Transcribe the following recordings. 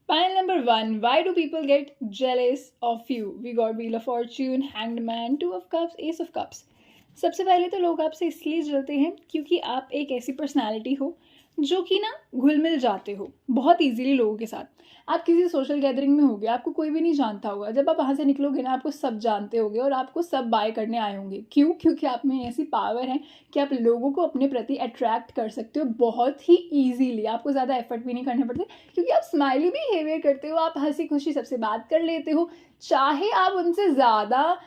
Pile number one, why do people get jealous of you? We got Wheel of Fortune, Hanged Man, Two of Cups, Ace of Cups. सबसे पहले तो लोग आपसे इसलिए जलते हैं क्योंकि आप एक ऐसी पर्सनालिटी हो जो कि ना घुल मिल जाते हो बहुत इजीली लोगों के साथ। आप किसी सोशल गैदरिंग में होगे, आपको कोई भी नहीं जानता होगा, जब आप वहाँ से निकलोगे ना आपको सब जानते होंगे और आपको सब बाय करने आए होंगे। क्यों? क्योंकि आप में ऐसी पावर है कि आप लोगों को अपने प्रति अट्रैक्ट कर सकते हो बहुत ही ईजीली। आपको ज़्यादा एफर्ट भी नहीं करने पड़ते क्योंकि आप स्माइली बिहेवियर करते हो, आप हंसी खुशी सबसे बात कर लेते हो। चाहे आप उनसे ज़्यादा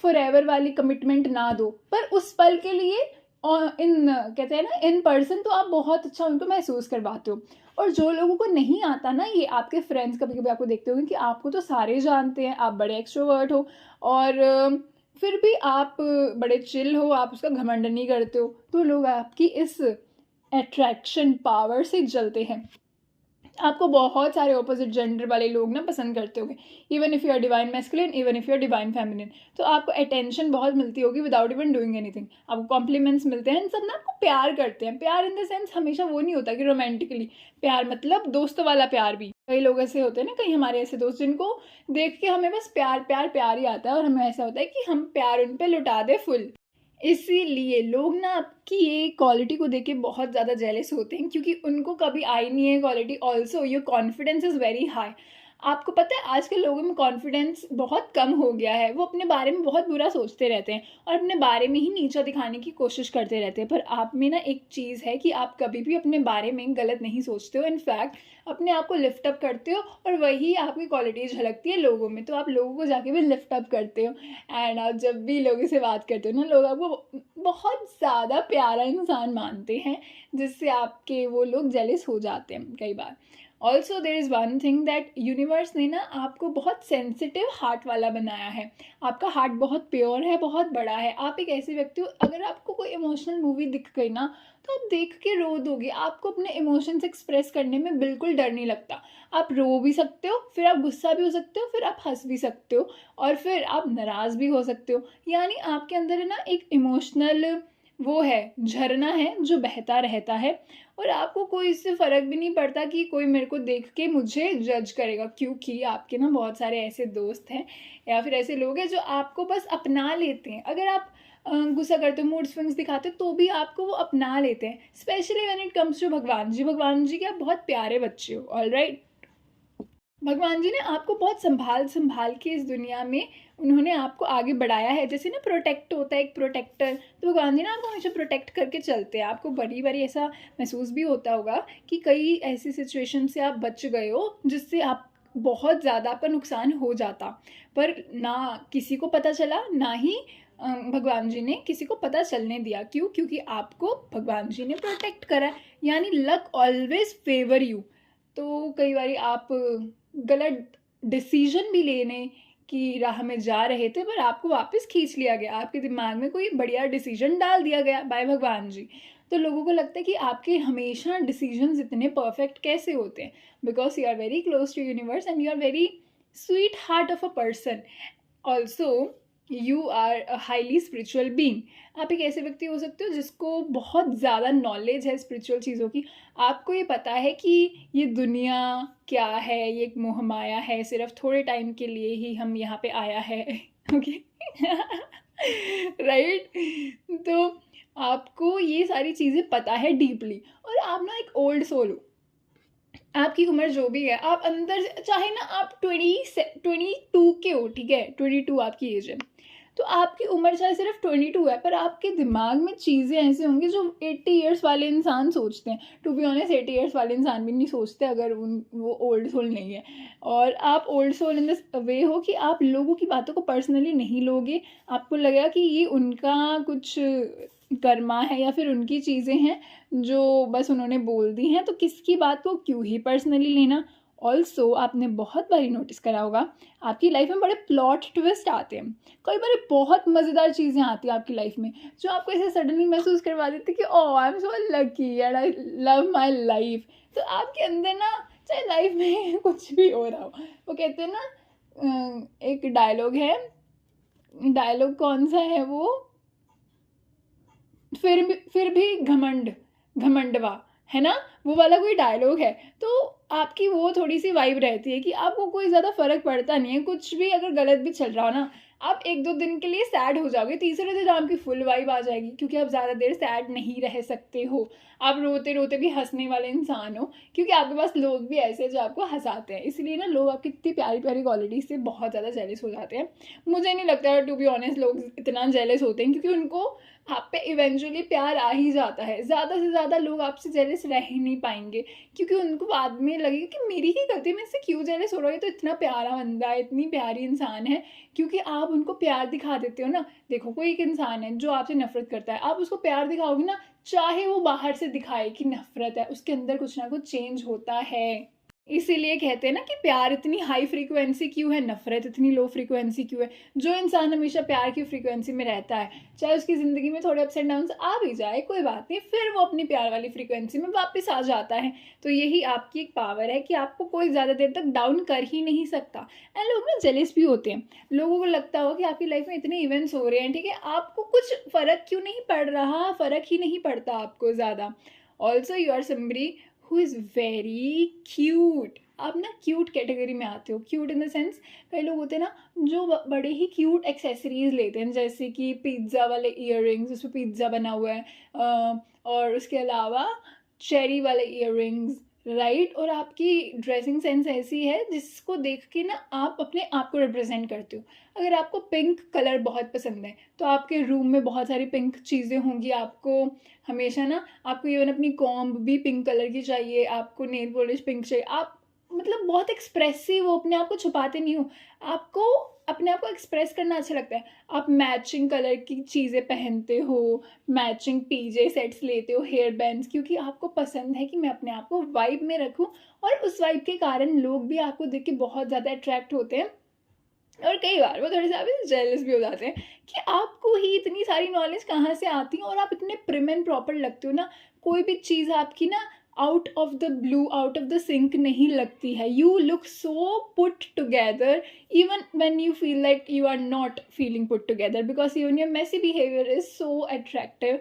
फॉर एवर वाली कमिटमेंट ना दो, पर उस पल के लिए इन कहते हैं ना इन पर्सन तो आप बहुत अच्छा उनको महसूस करवाते हो। और जो लोगों को नहीं आता ना, ये आपके फ्रेंड्स कभी कभी आपको देखते होंगे कि आपको तो सारे जानते हैं, आप बड़े एक्सट्रोवर्ट हो और फिर भी आप बड़े चिल हो, आप उसका घमंड नहीं करते हो, तो लोग आपकी इस अट्रैक्शन पावर से जलते हैं। आपको बहुत सारे ऑपोजिट जेंडर वाले लोग ना पसंद करते होंगे, even if you are divine masculine, even if you are divine feminine. तो आपको अटेंशन बहुत मिलती होगी विदाउट इवन डूइंग एनीथिंग। आपको कॉम्प्लीमेंट्स मिलते हैं, सब ना आपको प्यार करते हैं। प्यार इन द सेंस हमेशा वो नहीं होता कि रोमांटिकली प्यार, मतलब दोस्तों वाला प्यार भी। कई लोग ऐसे होते हैं ना, कई हमारे ऐसे दोस्त जिनको देख के हमें बस प्यार प्यार प्यार ही आता है और हमें ऐसा होता है कि हम प्यार उन पर लुटा दे फुल। इसीलिए लोग ना आपकी ये क्वालिटी को देख के बहुत ज़्यादा जेलस होते हैं क्योंकि उनको कभी आई नहीं है quality. Also your confidence is very high. आपको पता है आजकल लोगों में कॉन्फिडेंस बहुत कम हो गया है, वो अपने बारे में बहुत बुरा सोचते रहते हैं और अपने बारे में ही नीचा दिखाने की कोशिश करते रहते हैं। पर आप में ना एक चीज़ है कि आप कभी भी अपने बारे में गलत नहीं सोचते हो, इनफैक्ट अपने आप को लिफ्ट अप करते हो और वही आपकी क्वालिटी झलकती है लोगों में। तो आप लोगों को जाके भी लिफ्ट अप करते हो एंड आप जब भी लोगों से बात करते हो ना, लोग आपको बहुत ज़्यादा प्यारा इंसान मानते हैं, जिससे आपके वो लोग जेलस हो जाते हैं कई बार। Also there is one thing that universe ने ना आपको बहुत सेंसिटिव हार्ट वाला बनाया है। आपका हार्ट बहुत प्योर है, बहुत बड़ा है। आप एक ऐसे व्यक्ति हो, अगर आपको कोई इमोशनल मूवी दिख गई ना तो आप देख के रो दोगे। आपको अपने इमोशंस एक्सप्रेस करने में बिल्कुल डर नहीं लगता। आप रो भी सकते हो, फिर आप गुस्सा भी हो सकते हो, फिर आप हंस भी सकते हो और फिर आप नाराज़ भी हो सकते हो। यानी आपके अंदर है ना एक इमोशनल वो है, झरना है जो बहता रहता है और आपको कोई इससे फ़र्क भी नहीं पड़ता कि कोई मेरे को देख के मुझे जज करेगा, क्योंकि आपके ना बहुत सारे ऐसे दोस्त हैं या फिर ऐसे लोग हैं जो आपको बस अपना लेते हैं। अगर आप गुस्सा करते हो, मूड स्विंग्स दिखाते हो, तो भी आपको वो अपना लेते हैं। Specially when it comes to भगवान जी के आप बहुत प्यारे बच्चे हो, ऑलराइट। भगवान जी ने आपको बहुत संभाल संभाल के इस दुनिया में उन्होंने आपको आगे बढ़ाया है। जैसे ना प्रोटेक्ट होता है एक प्रोटेक्टर, तो भगवान जी ना आपको हमेशा प्रोटेक्ट करके चलते हैं। आपको बड़ी बारी ऐसा महसूस भी होता होगा कि कई ऐसी सिचुएशन से आप बच गए हो जिससे आप बहुत ज़्यादा आपका नुकसान हो जाता, पर ना किसी को पता चला, ना ही भगवान जी ने किसी को पता चलने दिया। क्यों? क्योंकि आपको भगवान जी ने प्रोटेक्ट करा। यानी लक ऑलवेज फेवर यू। तो कई बार आप गलत डिसीजन भी लेने की राह में जा रहे थे, पर आपको वापस खींच लिया गया, आपके दिमाग में कोई बढ़िया डिसीजन डाल दिया गया बाय भगवान जी। तो लोगों को लगता है कि आपके हमेशा डिसीजंस इतने परफेक्ट कैसे होते हैं, because you are very close to universe and you are very sweet heart of a person. Also you are a highly spiritual being. आप एक ऐसे व्यक्ति हो सकते हो जिसको बहुत ज़्यादा नॉलेज है स्पिरिचुअल चीज़ों की। आपको ये पता है कि ये दुनिया क्या है, ये एक मोह माया है, सिर्फ थोड़े टाइम के लिए ही हम यहाँ पे आया है। Okay, right. तो आपको ये सारी चीज़ें पता है डीपली, और आप ना एक ओल्ड सोल हो। आपकी उम्र जो भी है, आप अंदर से चाहे ना आप 22 के हो, ठीक है, 22 आपकी एज है, तो आपकी उम्र चाहे सिर्फ 22 है, पर आपके दिमाग में चीज़ें ऐसे होंगी जो 80 ईयर्स वाले इंसान सोचते हैं। टू बी ऑनेस्ट 80 ईयर्स वाले इंसान भी नहीं सोचते अगर वो ओल्ड सोल नहीं है। और आप old soul in this way हो कि आप लोगों की बातों को पर्सनली नहीं लोगे। आपको लगेगा कि ये उनका कुछ कर्मा है या फिर उनकी चीज़ें हैं जो बस उन्होंने बोल दी हैं, तो किसकी बात को क्यों ही पर्सनली लेना। ऑल्सो आपने बहुत बारी नोटिस करा होगा आपकी लाइफ में बड़े प्लॉट ट्विस्ट आते हैं। कई बार बहुत मज़ेदार चीज़ें आती हैं आपकी लाइफ में जो आपको ऐसे सडनली महसूस करवा देती है कि oh I am so lucky and I love my life. तो आपके अंदर ना चाहे लाइफ में कुछ भी हो रहा हो, वो कहते हैं ना एक डायलॉग है, डायलॉग कौन सा है वो, फिर भी घमंड घमंडवा, है ना, वो वाला कोई डायलॉग है। तो आपकी वो थोड़ी-सी वाइब रहती है कि आपको कोई ज़्यादा फ़र्क पड़ता नहीं है, कुछ भी अगर गलत भी चल रहा हो ना, आप 1-2 दिन के लिए सैड हो जाओगे, तीसरे दिन आपकी फुल वाइब आ जाएगी क्योंकि आप ज़्यादा देर सैड नहीं रह सकते हो। आप रोते-रोते भी हँसने वाले इंसान हो क्योंकि आपके पास लोग भी ऐसे हैं जो आपको हँसाते हैं। इसलिए ना लोग आपकी इतनी प्यारी-प्यारी क्वालिटीज़ से बहुत ज़्यादा जेलस हो जाते हैं। मुझे नहीं लगता टू बी ऑनेस्ट लोग इतना जेलस होते हैं क्योंकि उनको आप पे इवेंचुअली प्यार आ ही जाता है। ज़्यादा से ज़्यादा लोग आपसे जेलस रह ही नहीं पाएँगे क्योंकि उनको बाद में लगेगा कि मेरी ही गलती, मैं इससे क्यों जेलस हो रहा हूँ, ये तो इतना प्यारा बंदा है, इतनी प्यारी इंसान है। क्योंकि आप उनको प्यार दिखा देते हो ना। देखो कोई एक इंसान है जो आपसे नफ़रत करता है, आप उसको प्यार दिखाओगे ना, चाहे वो बाहर से दिखाए कि नफ़रत है, उसके अंदर कुछ ना कुछ चेंज होता है। इसीलिए कहते हैं ना कि प्यार इतनी हाई फ्रीक्वेंसी क्यों है, नफ़रत इतनी लो फ्रीक्वेंसी क्यों है। जो इंसान हमेशा प्यार की फ्रीक्वेंसी में रहता है, चाहे उसकी ज़िंदगी में थोड़े अप्स एंड डाउन्स आ भी जाए, कोई बात नहीं, फिर वो अपनी प्यार वाली फ्रीक्वेंसी में वापस आ जाता है। तो यही आपकी एक पावर है कि आपको कोई ज़्यादा देर तक डाउन कर ही नहीं सकता। एंड लोग ना जेलस भी होते हैं। लोगों को लगता हो कि आपकी लाइफ में इतने इवेंट्स हो रहे हैं, ठीक है, आपको कुछ फ़र्क क्यों नहीं पड़ रहा, फ़र्क ही नहीं पड़ता आपको ज़्यादा। Also you are somebody who is very cute. आप ना क्यूट कैटेगरी में आते हो। क्यूट इन द सेंस, कई लोग होते हैं ना जो बड़े ही क्यूट एक्सेसरीज लेते हैं, जैसे कि पिज़्ज़ा वाले ईयररिंग्स, उसमें पिज़्ज़ा बना हुआ है, और उसके अलावा चेरी वाले ईयररिंग्स, राइट। और आपकी ड्रेसिंग सेंस ऐसी है जिसको देख के ना आप अपने आप को रिप्रेजेंट करते हो। अगर आपको पिंक कलर बहुत पसंद है तो आपके रूम में बहुत सारी पिंक चीज़ें होंगी। आपको हमेशा ना, आपको इवन अपनी कॉम्ब भी पिंक कलर की चाहिए, आपको नेल पॉलिश पिंक चाहिए। आप मतलब बहुत एक्सप्रेसिव हो, अपने आप को छुपाते नहीं हो, आपको अपने आप को एक्सप्रेस करना अच्छा लगता है। आप मैचिंग कलर की चीज़ें पहनते हो, मैचिंग पीजे सेट्स लेते हो, हेयर बैंड्स, क्योंकि आपको पसंद है कि मैं अपने आप को वाइब में रखूं। और उस वाइब के कारण लोग भी आपको देख के बहुत ज़्यादा अट्रैक्ट होते हैं। और कई बार वो थोड़े से आप जेलस भी हो जाते हैं कि आपको ही इतनी सारी नॉलेज कहाँ से आती है और आप इतने प्रिम एंड प्रॉपर लगते हो ना। कोई भी चीज़ आपकी ना out of the blue, out of the sync नहीं लगती है। You look so put together even when you feel like you are not feeling put together, because even your messy behaviour is so attractive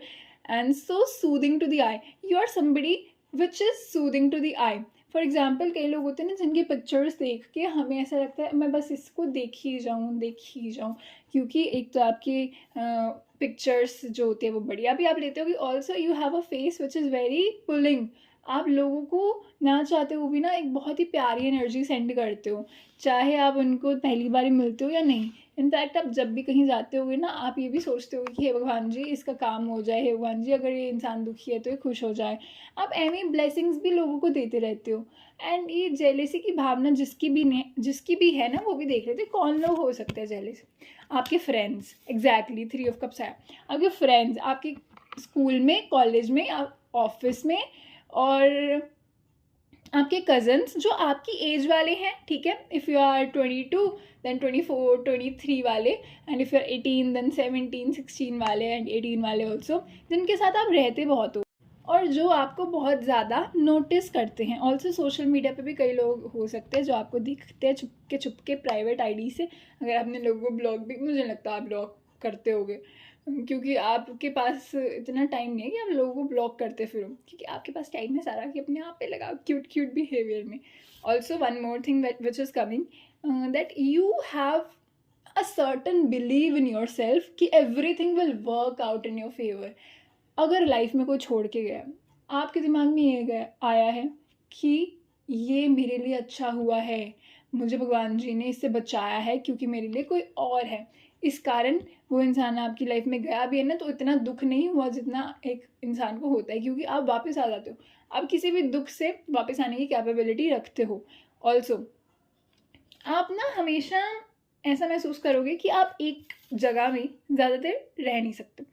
and so soothing to the eye. You are somebody which is soothing to the eye. For example कई लोग होते हैं ना जिनकी pictures देख के हमें ऐसा लगता है मैं बस इसको देख ही जाऊँ, देख ही जाऊँ, क्योंकि एक तो आपकी पिक्चर्स जो होती है वो बढ़िया भी आप लेते हो कि also you have a face which is very pulling. आप लोगों को ना चाहते हुए भी ना एक बहुत ही प्यारी एनर्जी सेंड करते हो, चाहे आप उनको पहली बार ही मिलते हो या नहीं। इनफैक्ट आप जब भी कहीं जाते होगे ना, आप ये भी सोचते हो कि हे भगवान जी इसका काम हो जाए, हे भगवान जी अगर ये इंसान दुखी है तो ये खुश हो जाए। आप एमी ब्लेसिंग्स भी लोगों को देते रहते हो। एंड ये जेलेसी की भावना जिसकी भी है ना, वो भी देख लेते कौन लोग हो सकते हैं जेलेस। आपके फ्रेंड्स, एग्जैक्टली 3 ऑफ कप्स है। आपके फ्रेंड्स आपके स्कूल में, कॉलेज में, ऑफिस में, और आपके कज़न्स जो आपकी एज वाले हैं, ठीक है। इफ़ यू आर 22 देन 24 23 वाले, and if you are 18 then 17 16 वाले एंड 18 वाले ऑल्सो, जिनके साथ आप रहते बहुत हो और जो आपको बहुत ज़्यादा नोटिस करते हैं। ऑल्सो सोशल मीडिया पे भी कई लोग हो सकते हैं जो आपको दिखते हैं छुप के प्राइवेट आईडी से। अगर आपने लोगों को ब्लॉक भी, मुझे लगता है आप ब्लॉक करते होगे क्योंकि आपके पास इतना टाइम नहीं है कि आप लोगों को ब्लॉक करते फिरो, क्योंकि आपके पास टाइम है सारा कि अपने आप पे लगाओ क्यूट क्यूट बिहेवियर में। Also one more thing which is coming, that you have a certain believe in yourself कि everything will work out in your favour. अगर लाइफ में कोई छोड़ के गया, आपके दिमाग में ये गया आया है कि ये मेरे लिए अच्छा हुआ है, मुझे भगवान जी ने इससे बचाया है क्योंकि मेरे लिए कोई और है, इस कारण वो इंसान आपकी लाइफ में गया भी है ना, तो इतना दुख नहीं हुआ जितना एक इंसान को होता है, क्योंकि आप वापस आ जाते हो। आप किसी भी दुख से वापस आने की कैपेबिलिटी रखते हो। ऑल्सो आप ना हमेशा ऐसा महसूस करोगे कि आप एक जगह में ज़्यादा देर रह नहीं सकते।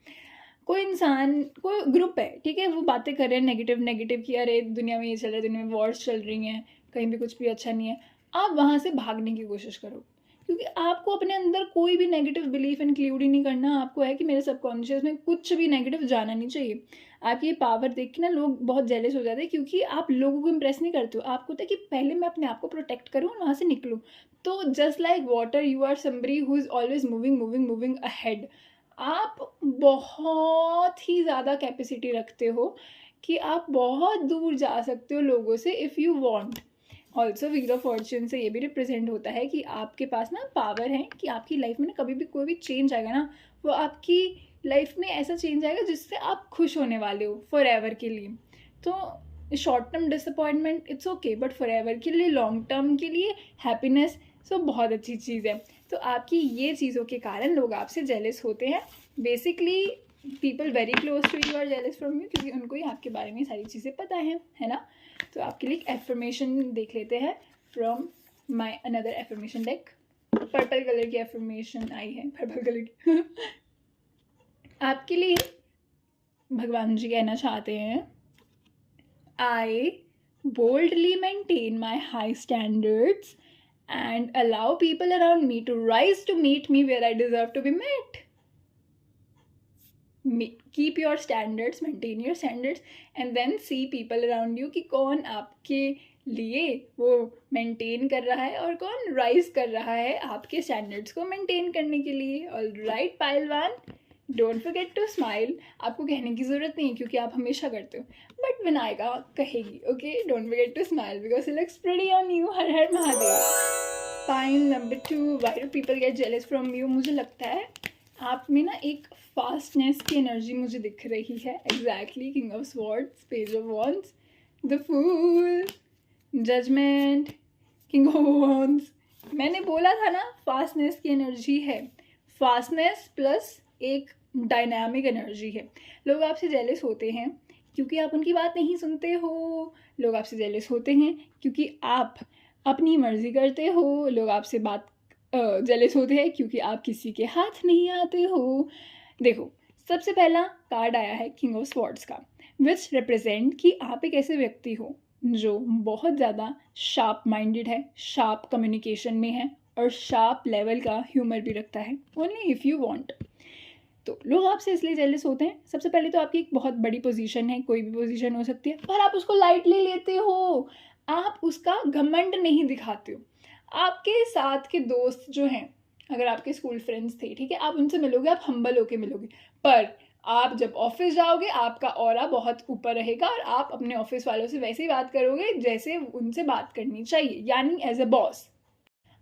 कोई इंसान, कोई ग्रुप है, ठीक है, वो बातें कर रहे हैं नेगेटिव नेगेटिव कि अरे दुनिया में ये चल रहा है, दुनिया में वॉर्स चल रही हैं, कहीं भी कुछ भी अच्छा नहीं है। आप वहाँ से भागने की कोशिश करो, क्योंकि आपको अपने अंदर कोई भी नेगेटिव बिलीफ इंक्लूड ही नहीं करना। आपको है कि मेरे सबकॉन्शियस में कुछ भी नेगेटिव जाना नहीं चाहिए। आपकी ये पावर देख के ना लोग बहुत जेलस हो जाते हैं, क्योंकि आप लोगों को इम्प्रेस नहीं करते हो। आपको होता है कि पहले मैं अपने आप को प्रोटेक्ट करूँ और वहाँ से निकलूँ। तो just like water, you are somebody who is always moving moving moving ahead. आप बहुत ही ज़्यादा कैपेसिटी रखते हो कि आप बहुत दूर जा सकते हो लोगों से if you want. Also wheel of Fortune से ये भी रिप्रेजेंट होता है कि आपके पास ना पावर है कि आपकी लाइफ में ना कभी भी कोई भी चेंज आएगा ना, वो आपकी लाइफ में ऐसा चेंज आएगा जिससे आप खुश होने वाले हो फॉर एवर के लिए। तो short term disappointment it's okay, but for ever के लिए, लॉन्ग टर्म के लिए हैप्पीनेस सो बहुत अच्छी चीज़ है। तो आपकी ये चीज़ों के कारण लोग आपसे जेलस होते हैं। Basically people very close to you are jealous from you, क्योंकि उनको ही आपके बारे में सारी चीज़ें पता है ना। तो आपके लिए एफर्मेशन देख लेते हैं from my another affirmation deck. Purple colour की एफर्मेशन आई है, पर्पल कलर की आपके लिए भगवान जी कहना चाहते हैं, आई boldly maintain my high standards and allow people around me to rise to meet me where I deserve to be met. Keep your standards, maintain your standards, and then see people around you कि कौन आपके लिए वो maintain कर रहा है और कौन राइज कर रहा है आपके स्टैंडर्ड्स को मेंटेन करने के लिए। ऑलराइट पहलवान, डोंट फॉरगेट टू स्माइल। आपको कहने की ज़रूरत नहीं है क्योंकि आप हमेशा करते हो, बट विनायका कहेगी okay, don't forget to smile because it looks pretty on you. Har Har Mahadev. Fine number 2, why do people get jealous from you. मुझे लगता है आप में ना एक फास्टनेस की एनर्जी मुझे दिख रही है। Exactly, king of swords, page of wands, the fool, judgement, king of wands. मैंने बोला था ना फास्टनेस की एनर्जी है। फास्टनेस प्लस एक डायनामिक एनर्जी है। लोग आपसे जेलस होते हैं क्योंकि आप उनकी बात नहीं सुनते हो। लोग आपसे जेलस होते हैं क्योंकि आप अपनी मर्जी करते हो। लोग आपसे जेलस होते हैं क्योंकि आप किसी के हाथ नहीं आते हो। देखो, सबसे पहला कार्ड आया है किंग ऑफ स्वॉर्ड्स का, विच रिप्रेजेंट कि आप एक ऐसे व्यक्ति हो जो बहुत ज़्यादा शार्प माइंडेड है, शार्प कम्युनिकेशन में है और शार्प लेवल का ह्यूमर भी रखता है, ओनली इफ़ यू वांट। तो लोग आपसे इसलिए जेलस होते हैं। सबसे पहले तो आपकी एक बहुत बड़ी पोजीशन है, कोई भी पोजीशन हो सकती है, पर आप उसको लाइटली लेते हो। आप उसका घमंड नहीं दिखाते हो। आपके साथ के दोस्त जो हैं, अगर आपके स्कूल फ्रेंड्स थे, ठीक है, आप उनसे मिलोगे, आप हम्बल होके मिलोगे, पर आप जब ऑफिस जाओगे आपका ऑरा बहुत ऊपर रहेगा और आप अपने ऑफिस वालों से वैसे ही बात करोगे जैसे उनसे बात करनी चाहिए, यानी एज अ बॉस।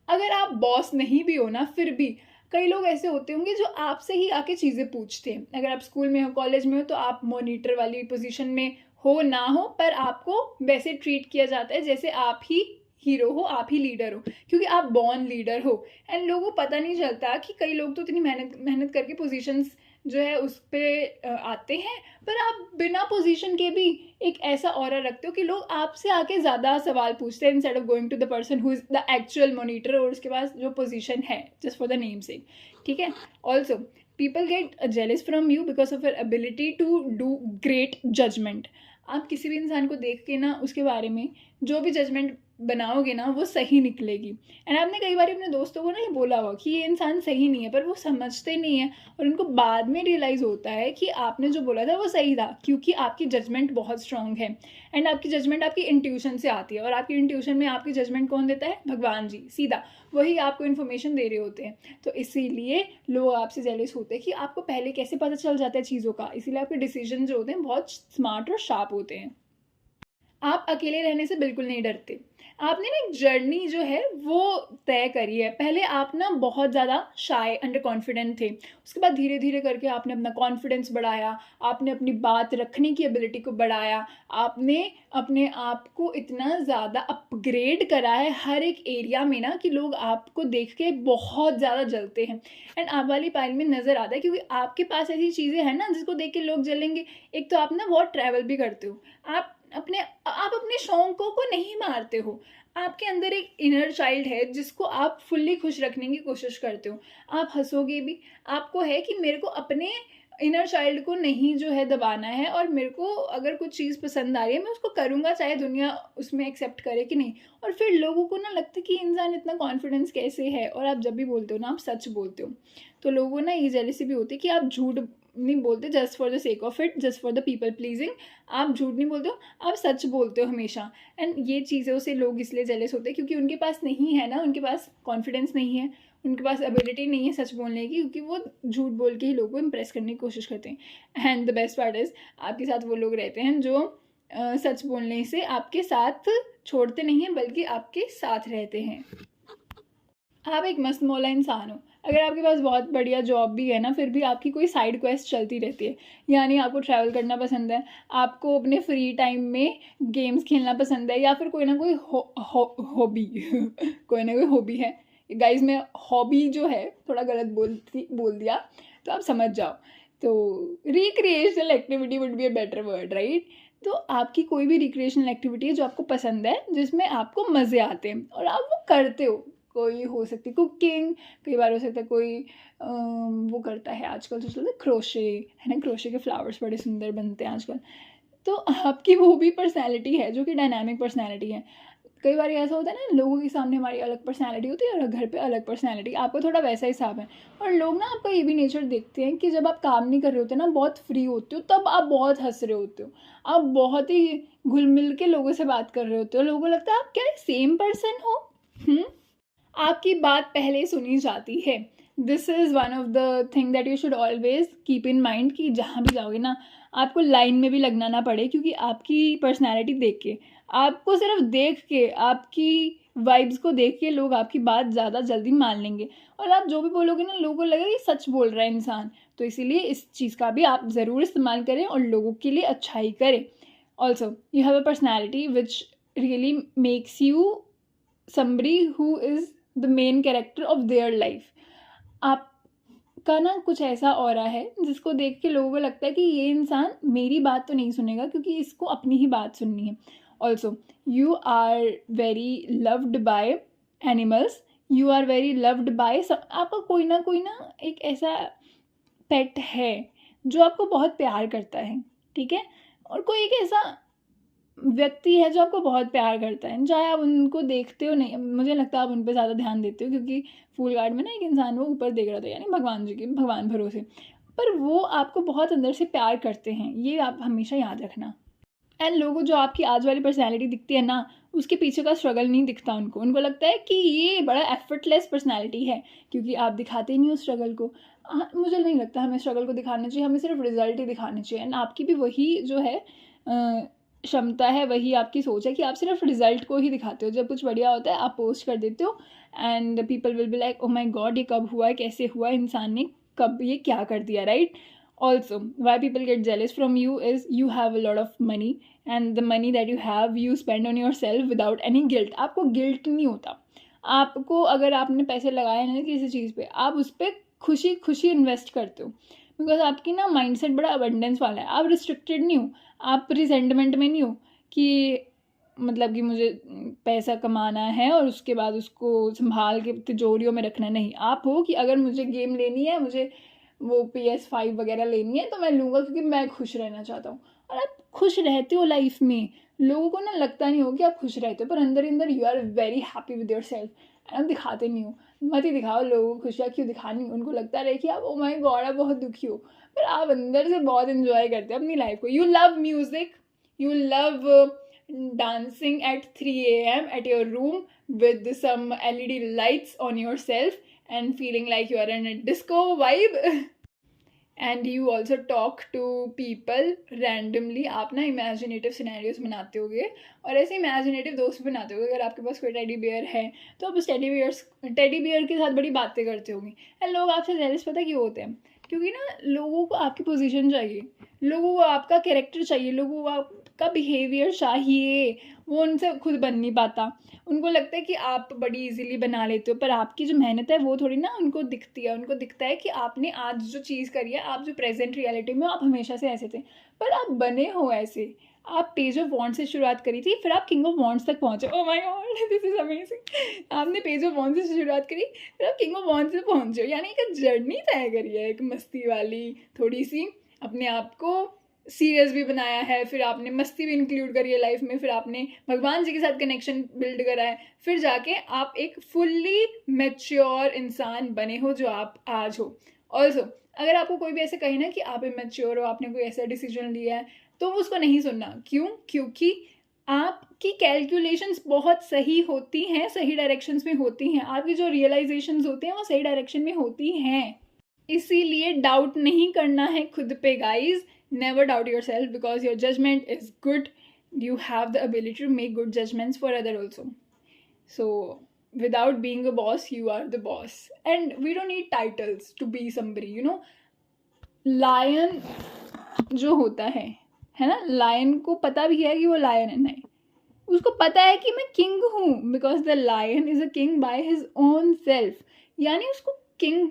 अगर आप बॉस नहीं भी हो ना, फिर भी कई लोग ऐसे होते होंगे जो आपसे ही आके चीज़ें पूछते हैं। अगर आप स्कूल में हो, कॉलेज में हो, तो आप मॉनिटर वाली पोजीशन में हो ना हो, पर आपको वैसे ट्रीट किया जाता है जैसे आप ही हीरो हो, आप ही लीडर हो, क्योंकि आप बॉर्न लीडर हो। एंड लोगों को पता नहीं चलता कि कई लोग तो इतनी मेहनत करके पोजीशंस जो है उस पर आते हैं, पर आप बिना पोजीशन के भी एक ऐसा ऑरा रखते हो कि लोग आपसे आके ज़्यादा सवाल पूछते हैं instead of going to the person who is the actual monitor और उसके पास जो पोजीशन है, जस्ट फॉर द नेम से, ठीक है। Also people get jealous from you because of your ability to do great judgement. आप किसी भी इंसान को देख के ना उसके बारे में जो भी जजमेंट बनाओगे ना वो सही निकलेगी। एंड आपने कई बार अपने दोस्तों को ना ये बोला होगा कि ये इंसान सही नहीं है, पर वो समझते नहीं है और उनको बाद में रियलाइज़ होता है कि आपने जो बोला था वो सही था, क्योंकि आपकी जजमेंट बहुत स्ट्रांग है। एंड आपकी जजमेंट आपकी इंट्यूशन से आती है, और आपकी इंट्यूशन में आपकी जजमेंट कौन देता है? भगवान जी, सीधा वही आपको इन्फॉर्मेशन दे रहे होते हैं। तो इसीलिए लोग आपसे जेलस होते हैं कि आपको पहले कैसे पता चल जाता है चीज़ों का, इसीलिए आपके डिसीजन जो होते हैं बहुत स्मार्ट और शार्प होते हैं। आप अकेले रहने से बिल्कुल नहीं डरते। आपने ना एक जर्नी जो है वो तय करी है। पहले आप ना बहुत ज़्यादा शाय, अंडर कॉन्फिडेंट थे, उसके बाद धीरे धीरे करके आपने अपना कॉन्फिडेंस बढ़ाया, आपने अपनी बात रखने की एबिलिटी को बढ़ाया, आपने अपने आप को इतना ज़्यादा अपग्रेड करा है हर एक एरिया में ना कि लोग आपको देख के बहुत ज़्यादा जलते हैं। एंड आप वाली पाइल में नज़र आता है क्योंकि आपके पास ऐसी चीज़ें हैं ना जिसको देख के लोग जलेंगे। एक तो आप ना बहुत ट्रैवल भी करते हो, आप अपने शौकों को नहीं मारते हो। आपके अंदर एक इनर चाइल्ड है जिसको आप फुल्ली खुश रखने की कोशिश करते हो। आप हंसोगे भी, आपको है कि मेरे को अपने इनर चाइल्ड को नहीं जो है दबाना है, और मेरे को अगर कुछ चीज़ पसंद आ रही है मैं उसको करूँगा चाहे दुनिया उसमें एक्सेप्ट करे कि नहीं। और फिर लोगों को ना लगता है कि इंसान इतना कॉन्फिडेंस कैसे है, और आप जब भी बोलते हो ना आप सच बोलते हो, तो लोगों ना ये जेलसी भी होती है कि आप झूठ नहीं बोलते just for the sake of it, just for the people pleasing. आप झूठ नहीं बोलते हो, आप सच बोलते हो हमेशा। एंड ये चीज़ों से लोग इसलिए जेलस होते हैं क्योंकि उनके पास नहीं है ना, उनके पास कॉन्फिडेंस नहीं है, उनके पास एबिलिटी नहीं है सच बोलने की, क्योंकि वो झूठ बोल के ही लोगों को इम्प्रेस करने की कोशिश करते हैं। And the best part is आपके साथ वो लोग रहते हैं जो सच बोलने से आपके साथ छोड़ते नहीं हैं बल्कि आपके साथ रहते हैं। आप एक मस्त मौला इंसान हो। अगर आपके पास बहुत बढ़िया जॉब भी है ना, फिर भी आपकी कोई साइड क्वेस्ट चलती रहती है। यानी आपको ट्रैवल करना पसंद है, आपको अपने फ्री टाइम में गेम्स खेलना पसंद है, या फिर कोई ना कोई हॉबी कोई ना कोई हॉबी है। गाइस मैं हॉबी जो है थोड़ा गलत बोल दिया, तो आप समझ जाओ। तो recreational activity would be a better word, right. तो आपकी कोई भी रिक्रिएशनल एक्टिविटी है जो आपको पसंद है, जिसमें आपको मज़े आते हैं और आप वो करते हो। कोई हो सकती कुकिंग, कई बार हो सकता है कोई वो करता है, आजकल तो चलता है क्रोशे, है ना, क्रोशे के फ्लावर्स बड़े सुंदर बनते हैं आजकल। तो आपकी वो भी पर्सनैलिटी है जो कि डायनामिक पर्सनैलिटी है। कई बार ऐसा होता है ना, लोगों के सामने हमारी अलग पर्सनैलिटी होती है और घर पे अलग पर्सनैलिटी। आपका थोड़ा वैसा हिसाब है। और लोग ना आपका ये भी नेचर देखते हैं कि जब आप काम नहीं कर रहे होते ना, बहुत फ्री होते हो, तब आप बहुत हंस रहे होते हो, आप बहुत ही घुल मिल के लोगों से बात कर रहे होते हो। लोगों को लगता है आप क्या सेम पर्सन हो। आपकी बात पहले सुनी जाती है। This is one of the thing that you should always keep in mind कि जहाँ भी जाओगे ना, आपको लाइन में भी लगना ना पड़े, क्योंकि आपकी पर्सनैलिटी देख के, आपको सिर्फ देख के, आपकी वाइब्स को देख के लोग आपकी बात ज़्यादा जल्दी मान लेंगे। और आप जो भी बोलोगे ना, लोगों को लगेगा कि सच बोल रहा है इंसान। तो इसीलिए इस चीज़ का भी आप ज़रूर इस्तेमाल करें और लोगों के लिए अच्छा ही करें। Also you have a personality which really makes you somebody who is the main character of their life। आपका ना कुछ ऐसा ऑरा है जिसको देख के लोगों को लगता है कि ये इंसान मेरी बात तो नहीं सुनेगा, क्योंकि इसको अपनी ही बात सुननी है। Also you are very loved by animals, you are very loved by, आपका कोई ना एक ऐसा पेट है जो आपको बहुत प्यार करता है, ठीक है। और कोई एक ऐसा व्यक्ति है जो आपको बहुत प्यार करता है, चाहे आप उनको देखते हो नहीं, मुझे लगता है आप उन पर ज़्यादा ध्यान देते हो, क्योंकि फूल गार्ड में ना एक इंसान वो ऊपर देख रहा था, यानी भगवान जी के, भगवान भरोसे, पर वो आपको बहुत अंदर से प्यार करते हैं, ये आप हमेशा याद रखना। एंड लोगों जो आपकी आज वाली पर्सनैलिटी दिखती है ना, उसके पीछे का स्ट्रगल नहीं दिखता उनको लगता है कि ये बड़ा एफर्टलेस पर्सनैलिटी है, क्योंकि आप दिखाते ही नहीं हो स्ट्रगल को। मुझे नहीं लगता हमें स्ट्रगल को दिखाना चाहिए, हमें सिर्फ रिजल्ट ही दिखाने चाहिए। एंड आपकी भी वही जो है क्षमता है, वही आपकी सोच है कि आप सिर्फ रिजल्ट को ही दिखाते हो। जब कुछ बढ़िया होता है आप पोस्ट कर देते हो, and people will be like, oh my god, ये कब हुआ, कैसे हुआ, इंसान ने कब ये क्या कर दिया, right. Also why people get jealous from you is you have a lot of money, and the money that you have you spend on your self without any guilt. आपको गिल्ट नहीं होता। आपको अगर आपने पैसे लगाए ना किसी चीज़ पे, आप उस पर खुशी खुशी इन्वेस्ट करते हो, बिकॉज आपकी ना माइंडसेट बड़ा अबंडेंस वाला है। आप रिस्ट्रिक्टेड नहीं हो, आप रिजेंटमेंट में नहीं हो कि मतलब कि मुझे पैसा कमाना है और उसके बाद उसको संभाल के तिजोरियों में रखना, नहीं। आप हो कि अगर मुझे गेम लेनी है, मुझे वो PS5 वगैरह लेनी है, तो मैं लूँगा क्योंकि मैं खुश रहना चाहता हूँ। और आप खुश रहते हो लाइफ में। लोगों को ना लगता नहीं हो कि आप खुश रहते हो, पर अंदर अंदर you are very happy with yourself. आप दिखाते नहीं हो, मत ही दिखाओ लोगों को खुशियाँ, क्यों दिखानी। उनको लगता रहे कि आप ओ माय गॉड आप बहुत दुखी हो, पर आप अंदर से बहुत इन्जॉय करते हो अपनी लाइफ को। You love music, you love dancing at 3 a.m. at your room with some LED lights on yourself and feeling like you are in a disco vibe and you also talk to people randomly। आप ना imaginative scenarios बनाते होगे और ऐसे imaginative दोस्त बनाते होगे। अगर आपके पास कोई टेडी बियर है तो आप उस टेडी बियर के साथ बड़ी बातें करते होंगे। एंड लोग आपसे जेलस पता क्यों होते हैं? क्योंकि ना लोगों को आपकी पोजीशन चाहिए, लोगों को आपका कैरेक्टर चाहिए, लोगों को आपका बिहेवियर चाहिए। वो उनसे खुद बन नहीं पाता। उनको लगता है कि आप बड़ी इजीली बना लेते हो, पर आपकी जो मेहनत है वो थोड़ी ना उनको दिखती है। उनको दिखता है कि आपने आज जो चीज़ करी है, आप जो प्रेजेंट रियलिटी में आप हमेशा से ऐसे थे, पर आप बने हो ऐसे। आप पेज ऑफ वॉन्ट्स से शुरुआत करी थी, फिर आप किंग ऑफ वॉन्ट्स तक पहुँचे। Oh my God, this is amazing. आपने पेज ऑफ वॉन्ट्स से शुरुआत करी, फिर आप किंग ऑफ वॉन्ट्स से पहुँचे हो। यानी एक जर्नी तय करी है, एक मस्ती वाली थोड़ी सी। अपने आप को सीरियस भी बनाया है, फिर आपने मस्ती भी इंक्लूड करी है लाइफ में, फिर आपने भगवान जी के साथ कनेक्शन बिल्ड करा है, फिर जाके आप एक फुल्ली मैच्योर इंसान बने हो जो आप आज हो। ऑल्सो अगर आपको कोई भी ऐसे कहे ना कि आप इमेच्योर हो, आपने कोई ऐसा डिसीजन लिया है, तो उसको नहीं सुनना। क्यों? क्योंकि आपकी कैलकुलेशंस बहुत सही होती हैं, सही डायरेक्शंस में होती हैं। आपकी जो रियलाइजेशंस होते हैं वो सही डायरेक्शन में होती हैं। इसीलिए डाउट नहीं करना है खुद पे guys. Never doubt yourself because your judgement is good you have the ability to make good judgments for other also. So without being a boss, you are the boss, and we don't need titles to be somebody, you know. Lion जो होता है ना, lion को पता भी है कि वो लायन है, नहीं, उसको पता है कि मैं किंग हूँ, because the lion is a king by his own self. यानी उसको किंग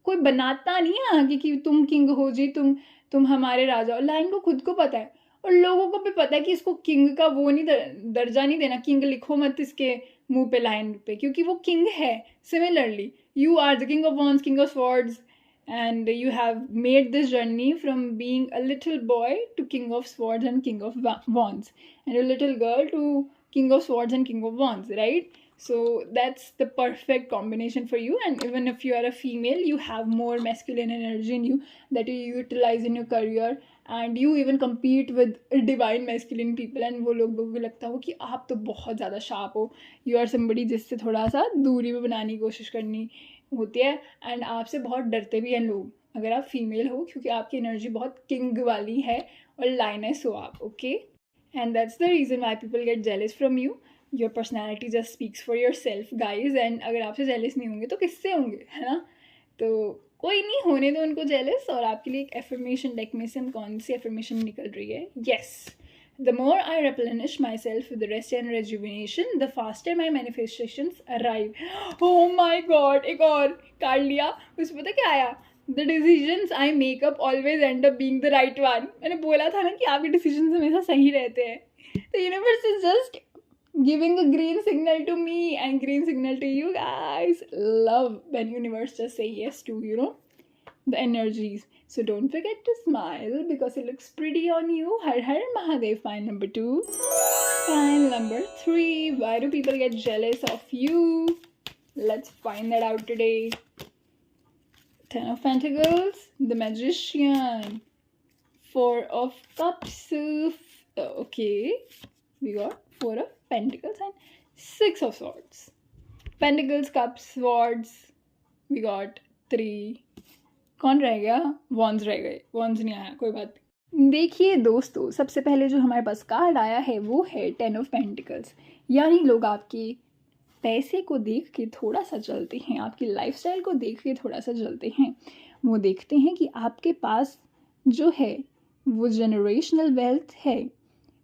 कोई बनाता नहीं है आगे कि तुम किंग हो जी, तुम हमारे राजा हो. लायन को खुद को पता है, और लोगों को भी पता है कि इसको किंग का वो नहीं, दर्जा नहीं देना. किंग लिखो मत इसके मुंह पे, लायन पे, क्योंकि वो किंग है. Similarly you are the king of wands, king of swords, and you have made this journey from being a little boy to king of swords and king of wands, and a little girl to king of swords and king of wands, right? So that's the perfect combination for you. And even if you are a female, you have more masculine energy in you that you utilize in your career, and you even compete with divine masculine people, and वो लोगों को लगता हो कि आप तो बहुत ज़्यादा शार्प हो. You are somebody जिससे थोड़ा सा दूरी में बनाने की कोशिश करनी होती है, एंड आपसे बहुत डरते भी हैं लोग अगर आप फीमेल हो, क्योंकि आपकी एनर्जी बहुत किंग वाली है और लाइनस हो आप. Okay, and that's the reason why people get jealous from you. Your personality just speaks for your self guys. And अगर आपसे जेलस नहीं होंगे तो किससे होंगे, है ना? तो कोई नहीं, होने दो उनको जेलस. और आपके लिए एक एफर्मेशन डेक में से हम कौन सी एफर्मेशन निकल रही है? Yes, the more I replenish myself with rest and rejuvenation, the faster my manifestations arrive. Oh my god, एक और कार्ड लिया, उसमें पता क्या आया? The decisions I make up always end up being the right one. मैंने बोला था ना कि आपके decisions हमेशा सही रहते हैं. The universe is just giving a green signal to me and green signal to you guys. Love when universe just say yes to, you know, the energies. So don't forget to smile because it looks pretty on you. Har Har Mahadev. File number 2. File number 3. Why do people get jealous of you? Let's find that out today. 10 of Pentacles. The Magician. 4 of Cups. Okay. We got 4 of Pentacles and 6 of Swords. Pentacles, Cups, Swords. We got 3. कौन रह गया? Once रह गए. Once नहीं आया, कोई बात नहीं. देखिए दोस्तों, सबसे पहले जो हमारे पास कार्ड आया है वो है 10 ऑफ पेंटिकल्स. यानी लोग आपके पैसे को देख के थोड़ा सा जलते हैं, आपकी लाइफस्टाइल को देख के थोड़ा सा जलते हैं. वो देखते हैं कि आपके पास जो है वो जनरेशनल वेल्थ है,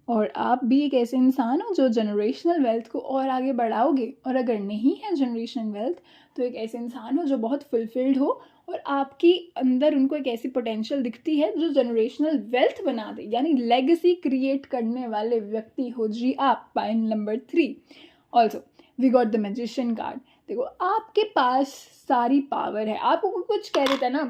और आप भी एक ऐसे इंसान हो जो जनरेशनल वेल्थ को और आगे बढ़ाओगे. और अगर नहीं है जनरेशनल वेल्थ, तो एक ऐसे इंसान हो जो बहुत फुलफिल्ड हो, और आपकी अंदर उनको एक ऐसी पोटेंशियल दिखती है जो जनरेशनल वेल्थ बना दे, यानी लेगेसी क्रिएट करने वाले व्यक्ति हो जी आप. Pile number 3. Also we got the magician card. देखो, आपके पास सारी पावर है. आपको कुछ कह देता है ना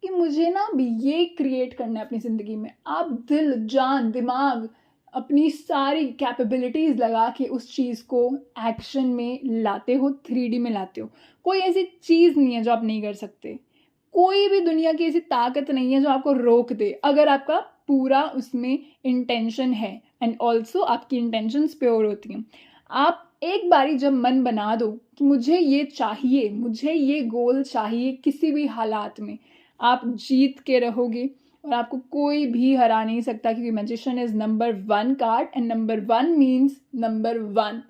कि मुझे ना भी ये क्रिएट करना है अपनी ज़िंदगी में, आप दिल, जान, दिमाग, अपनी सारी कैपेबिलिटीज़ लगा के उस चीज़ को एक्शन में लाते हो, 3D में लाते हो. कोई ऐसी चीज़ नहीं है जो आप नहीं कर सकते. कोई भी दुनिया की ऐसी ताकत नहीं है जो आपको रोक दे, अगर आपका पूरा उसमें इंटेंशन है. एंड ऑल्सो आपकी इंटेंशंस प्योर होती हैं. आप एक बारी जब मन बना दो कि मुझे ये चाहिए, मुझे ये गोल चाहिए, किसी भी हालात में आप जीत के रहोगे, और आपको कोई भी हरा नहीं सकता, क्योंकि magician is number 1 card, and number 1 means number 1.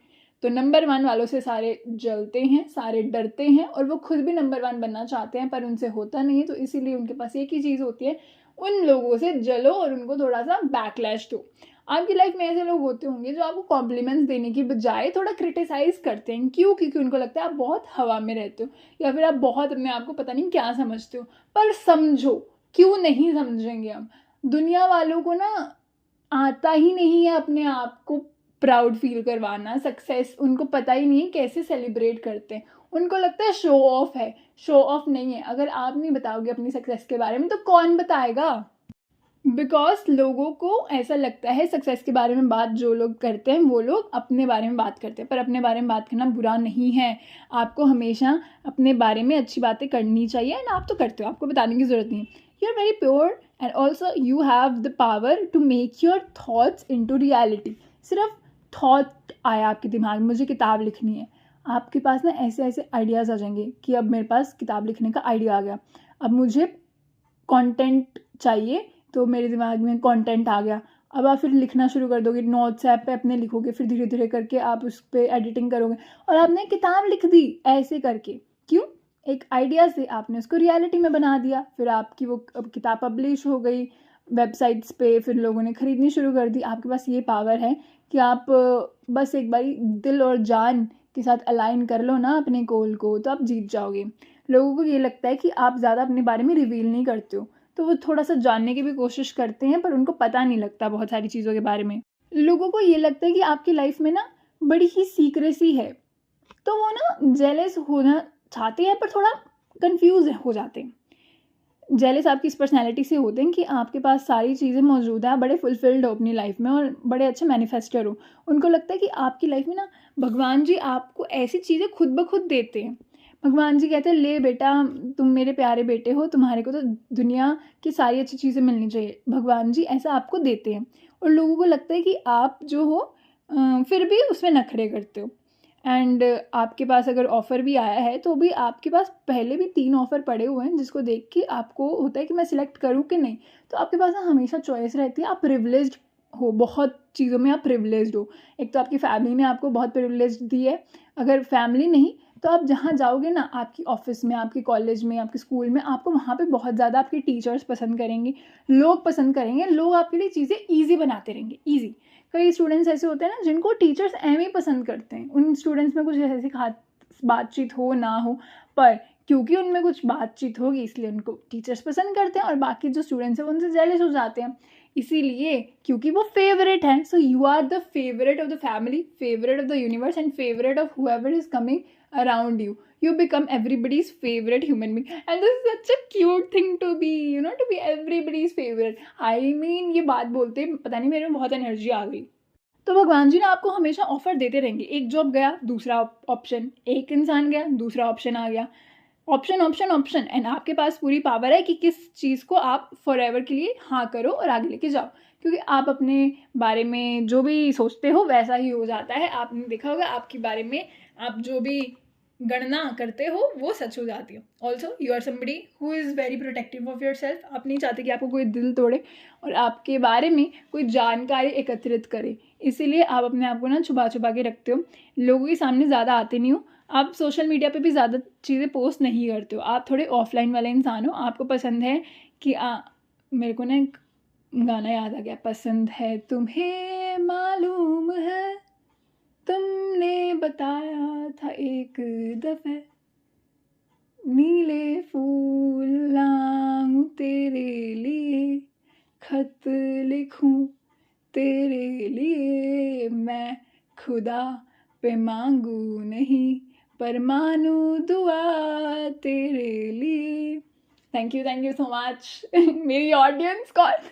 तो नंबर 1 वालों से सारे जलते हैं, सारे डरते हैं, और वो खुद भी नंबर 1 बनना चाहते हैं, पर उनसे होता नहीं है. तो इसीलिए उनके पास एक ही चीज़ होती है, उन लोगों से जलो और उनको थोड़ा सा बैकलैश दो. आपकी लाइफ में ऐसे लोग होते होंगे जो आपको कॉम्प्लीमेंट्स देने की बजाय थोड़ा क्रिटिसाइज़ करते हैं. क्यों? क्योंकि उनको लगता है आप बहुत हवा में रहते हो, या फिर आप बहुत अपने आप को पता नहीं क्या समझते हो. पर समझो, क्यों नहीं समझेंगे हम? दुनिया वालों को ना आता ही नहीं है अपने आप को प्राउड फील करवाना. सक्सेस उनको पता ही नहीं है कैसे सेलिब्रेट करते हैं. उनको लगता है शो ऑफ है. शो ऑफ नहीं है. अगर आप नहीं बताओगे अपनी सक्सेस के बारे में तो कौन बताएगा? बिकॉज लोगों को ऐसा लगता है सक्सेस के बारे में बात जो लोग करते हैं वो लोग अपने बारे में बात करते हैं, पर अपने बारे में बात करना बुरा नहीं है. आपको हमेशा अपने बारे में अच्छी बातें करनी चाहिए, एंड आप तो करते हो, आपको बताने की ज़रूरत नहीं है. You are very pure, and also you have the power to make your thoughts into reality. सिर्फ थॉट आया आपके दिमाग में, मुझे किताब लिखनी है, आपके पास ना ऐसे ऐसे आइडियाज़ आ जाएंगे कि अब मेरे पास किताब लिखने का आइडिया आ गया. अब मुझे कंटेंट चाहिए, तो मेरे दिमाग में कंटेंट आ गया. अब आप फिर लिखना शुरू कर दोगे, नोट्स ऐप पे अपने लिखोगे, फिर धीरे धीरे करके आप उस पर एडिटिंग करोगे और आपने किताब लिख दी ऐसे करके। क्यों? एक आइडिया से आपने उसको रियलिटी में बना दिया, फिर आपकी वो किताब पब्लिश हो गई वेबसाइट्स पे, फिर लोगों ने ख़रीदनी शुरू कर दी। आपके पास ये पावर है कि आप बस एक बारी दिल और जान के साथ अलाइन कर लो ना अपने गोल को, तो आप जीत जाओगे। लोगों को ये लगता है कि आप ज़्यादा अपने बारे में रिवील नहीं करते हो, तो वो थोड़ा सा जानने की भी कोशिश करते हैं, पर उनको पता नहीं लगता बहुत सारी चीज़ों के बारे में। लोगों को ये लगता है कि आपकी लाइफ में ना बड़ी ही सीक्रेसी है, तो वो ना जेलस होना चाहते हैं, पर थोड़ा कंफ्यूज हो जाते हैं। जेलस आपकी इस पर्सनैलिटी से होते हैं कि आपके पास सारी चीज़ें मौजूद है, आप बड़े फुलफिल्ड हो अपनी लाइफ में और बड़े अच्छे मैनिफेस्टर हो। उनको लगता है कि आपकी लाइफ में ना भगवान जी आपको ऐसी चीज़ें खुद ब खुद देते हैं। भगवान जी कहते हैं, ले बेटा तुम मेरे प्यारे बेटे हो, तुम्हारे को तो दुनिया की सारी अच्छी चीज़ें मिलनी चाहिए। भगवान जी ऐसा आपको देते हैं और लोगों को लगता है कि आप जो हो फिर भी उसमें नखरे करते हो। एंड आपके पास अगर ऑफ़र भी आया है तो भी आपके पास पहले भी 3 ऑफ़र पड़े हुए हैं, जिसको देख के आपको होता है कि मैं सिलेक्ट करूँ कि नहीं। तो आपके पास ना हमेशा चॉइस रहती है, आप प्रिविलेज्ड हो, बहुत चीज़ों में आप प्रिविलेज्ड हो। एक तो आपकी फैमिली ने आपको बहुत प्रिविलेज दी है, अगर फैमिली नहीं तो आप जहाँ जाओगे ना, आपकी ऑफ़िस में, आपके कॉलेज में, आपके स्कूल में, आपको वहाँ पे बहुत ज़्यादा आपके टीचर्स पसंद करेंगे, लोग पसंद करेंगे, लोग आपके लिए चीज़ें ईज़ी बनाते रहेंगे, ईज़ी। कई स्टूडेंट्स ऐसे होते हैं ना जिनको टीचर्स एम ही पसंद करते हैं, उन स्टूडेंट्स में कुछ ऐसी खास बातचीत हो ना हो, पर क्योंकि उनमें कुछ बातचीत होगी इसलिए उनको टीचर्स पसंद करते हैं और बाकी जो स्टूडेंट्स हैं वो उनसे जेलस हो जाते हैं, इसीलिए क्योंकि वो फेवरेट हैं। So you are the favourite of the family, favourite of the universe and favourite of whoever is coming around you. You become everybody's favorite human being, and this is such a cute thing to be, to be everybody's favorite. I mean, ये बात बोलते पता नहीं मेरे में बहुत energy आ गई। तो भगवान जी ना आपको हमेशा ऑफर देते रहेंगे, एक जॉब गया दूसरा ऑप्शन, एक इंसान गया दूसरा ऑप्शन आ गया, ऑप्शन ऑप्शन ऑप्शन, एंड आपके पास पूरी पावर है कि किस चीज़ को आप फॉर एवर के लिए हाँ करो और आगे लेके जाओ, क्योंकि आप अपने बारे में जो भी सोचते हो वैसा ही हो जाता है। आपने देखा होगा आपके बारे में आप जो भी गणना करते हो वो सच हो जाती है। Also you are somebody who is very protective of yourself. आप नहीं चाहते कि आपको कोई दिल तोड़े और आपके बारे में कोई जानकारी एकत्रित करे, इसीलिए आप अपने आप को ना छुपा छुपा के रखते हो, लोगों के सामने ज़्यादा आते नहीं हो, आप सोशल मीडिया पे भी ज़्यादा चीज़ें पोस्ट नहीं करते हो, आप थोड़े ऑफलाइन वाले इंसान हो। आपको पसंद है कि मेरे को ना एक गाना याद आ गया, पसंद है तुम्हें मालूम है, तुमने बताया था एक दफ़े, नीले फूल लाऊं तेरे लिए, खत लिखूं तेरे लिए, मैं खुदा पे मांगू नहीं पर मानू दुआ तेरे लिए। Thank you so much. मेरी ऑडियंस कौन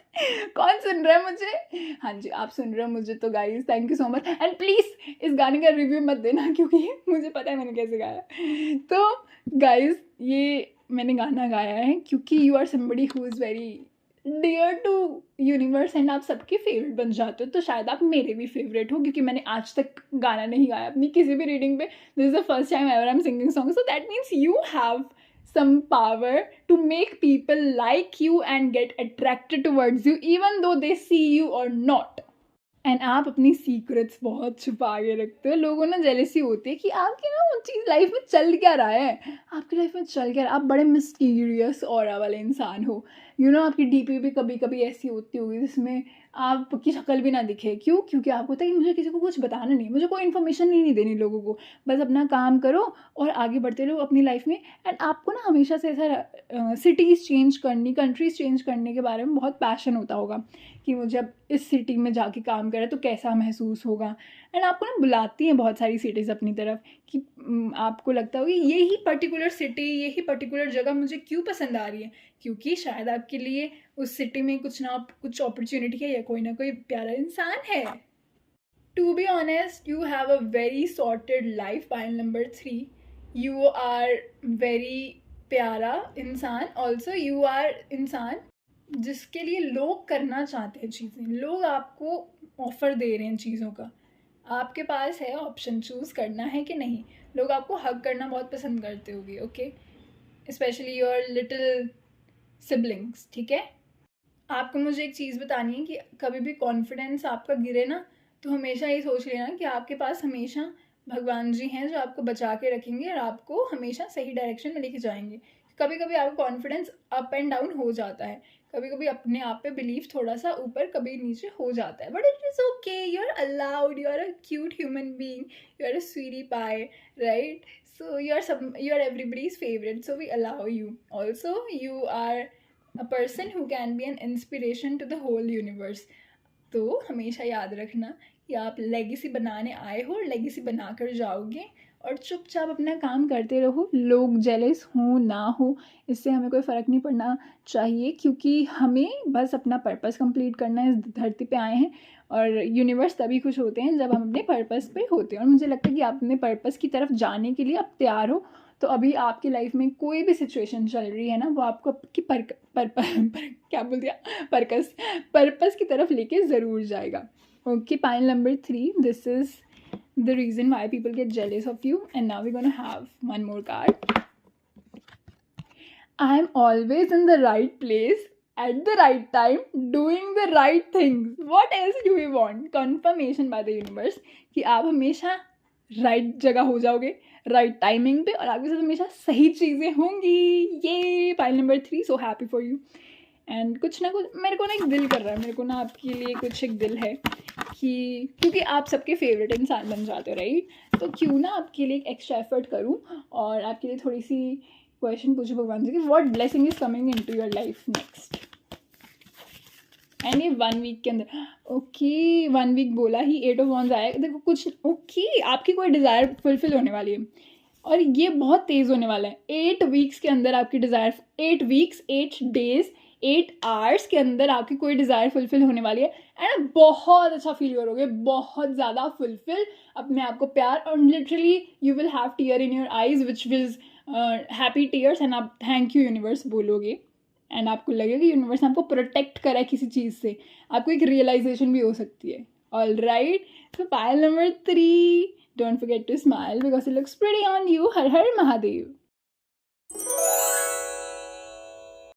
कौन सुन रहा है मुझे? हाँ जी, आप सुन रहे हो मुझे, तो guys thank you so much. And please इस गाने का रिव्यू मत देना, क्योंकि मुझे पता है मैंने कैसे गाया। तो गाइस ये मैंने गाना गाया है क्योंकि you are somebody who is very dear to universe and आप सबके फेवरेट बन जाते हो, तो शायद आप मेरे भी फेवरेट हो, क्योंकि मैंने आज तक गाना नहीं गाया अपनी किसी भी रीडिंग पे। This is the first time ever I am singing song, so that means you have some power to make people like you and get attracted towards you even though they see you or not. And आप अपनी secrets बहुत छुपा के रखते हो, लोगों ना jealousy होती है कि आपकी ना वो चीज़ लाइफ में चल क्या रहा है, आपकी लाइफ में चल क्या रहा है, आप बड़े मिस्टीरियस ऑरा वाले इंसान हो। आपकी डीपी भी कभी कभी ऐसी होती होगी जिसमें आपकी शक्ल भी ना दिखे। क्यों? क्योंकि आपको होता है कि मुझे किसी को कुछ बताना नहीं, मुझे कोई इन्फॉर्मेशन ही नहीं देनी लोगों को, बस अपना काम करो और आगे बढ़ते रहो अपनी लाइफ में। एंड आपको ना हमेशा से ऐसा सिटीज़ चेंज करनी, कंट्रीज़ चेंज करने के बारे में बहुत पैशन होता होगा कि मुझे अब इस सिटी में जाके काम करें तो कैसा महसूस होगा। एंड आपको ना बुलाती हैं बहुत सारी सिटीज़ अपनी तरफ कि आपको लगता होगा यही पर्टिकुलर सिटी, यही पर्टिकुलर जगह मुझे क्यों पसंद आ रही है, क्योंकि शायद आपके लिए उस सिटी में कुछ ना कुछ अपॉर्चुनिटी है या कोई ना कोई प्यारा इंसान है। To be honest, you have a very sorted life. Point number 3, you are very प्यारा इंसान। ऑल्सो यू आर इंसान जिसके लिए लोग करना चाहते हैं चीज़ें, लोग आपको ऑफ़र दे रहे हैं चीज़ों का, आपके पास है ऑप्शन चूज़ करना है कि नहीं। लोग आपको हग करना बहुत पसंद करते होंगे, okay, specially your little siblings, ठीक है। आपको मुझे एक चीज़ बतानी है कि कभी भी कॉन्फिडेंस आपका गिरे ना, तो हमेशा ये सोच लेना कि आपके पास हमेशा भगवान जी हैं जो आपको बचा के रखेंगे और आपको हमेशा सही डायरेक्शन में लेके जाएंगे। कभी कभी आपका कॉन्फिडेंस अप एंड डाउन हो जाता है, कभी कभी अपने आप पे बिलीव थोड़ा सा ऊपर कभी नीचे हो जाता है, but it is okay, you are allowed, you are a cute human being, you are a sweetie pie, right? So you are everybody's favorite, so we allow you. Also, you are a person who can be an inspiration to the whole universe. तो हमेशा याद रखना कि आप legacy बनाने आए हो और लेगेसी बनाकर जाओगे, और चुपचाप अपना काम करते रहो। लोग जेलस हो ना हो, इससे हमें कोई फ़र्क नहीं पड़ना चाहिए, क्योंकि हमें बस अपना पर्पस कंप्लीट करना है। इस धरती पे आए हैं और यूनिवर्स तभी खुश होते हैं जब हम अपने पर्पस पे होते हैं, और मुझे लगता है कि आप अपने पर्पस की तरफ जाने के लिए आप तैयार हो। तो अभी आपकी लाइफ में कोई भी सिचुएशन चल रही है ना, वो आपको आपकी क्या बोल दिया, पर्पस की तरफ लेके ज़रूर जाएगा। Okay, pile number 3, this is the reason why people get jealous of you. And now we're gonna have one more card. I'm always in the right place at the right time doing the right things. What else do we want? Confirmation by the universe कि आप हमेशा right जगह हो जाओगे, right timing पे, और आपके साथ हमेशा सही चीज़ें होंगी। ये pile number 3, so happy for you. And कुछ ना कुछ मेरे को ना एक दिल कर रहा है, मेरे को ना आपके लिए कुछ एक दिल है कि क्योंकि आप सबके फेवरेट इंसान बन जाते हो, राइट? तो क्यों ना आपके लिए एक एक्स्ट्रा एफर्ट करूं और आपके लिए थोड़ी सी क्वेश्चन पूछूं भगवान जी की, what blessing is coming into your life next. And ये 1 वीक के अंदर, ओके 1 वीक बोला ही, 8 ऑफ वॉन्ड्स आया। देखो कुछ ओके, आपकी कोई डिज़ायर फुलफिल होने वाली है और ये बहुत तेज़ होने वाला है। 8 वीक्स के अंदर आपकी डिज़ायर, 8 वीक्स 8 डेज 8 आवर्स के अंदर आपकी कोई डिज़ायर फुलफिल होने वाली है। एंड बहुत अच्छा फील करोगे, बहुत ज़्यादा फुलफिल, अपने आप को प्यार, और literally you will have tear in your eyes which is happy tears, and आप थैंक यू यूनिवर्स बोलोगे। एंड आपको लगेगा कि यूनिवर्स ने आपको प्रोटेक्ट करा है किसी चीज़ से, आपको एक रियलाइजेशन भी हो सकती है। All right, so pile number 3, don't forget to smile because it looks pretty on you. Har Har Mahadev.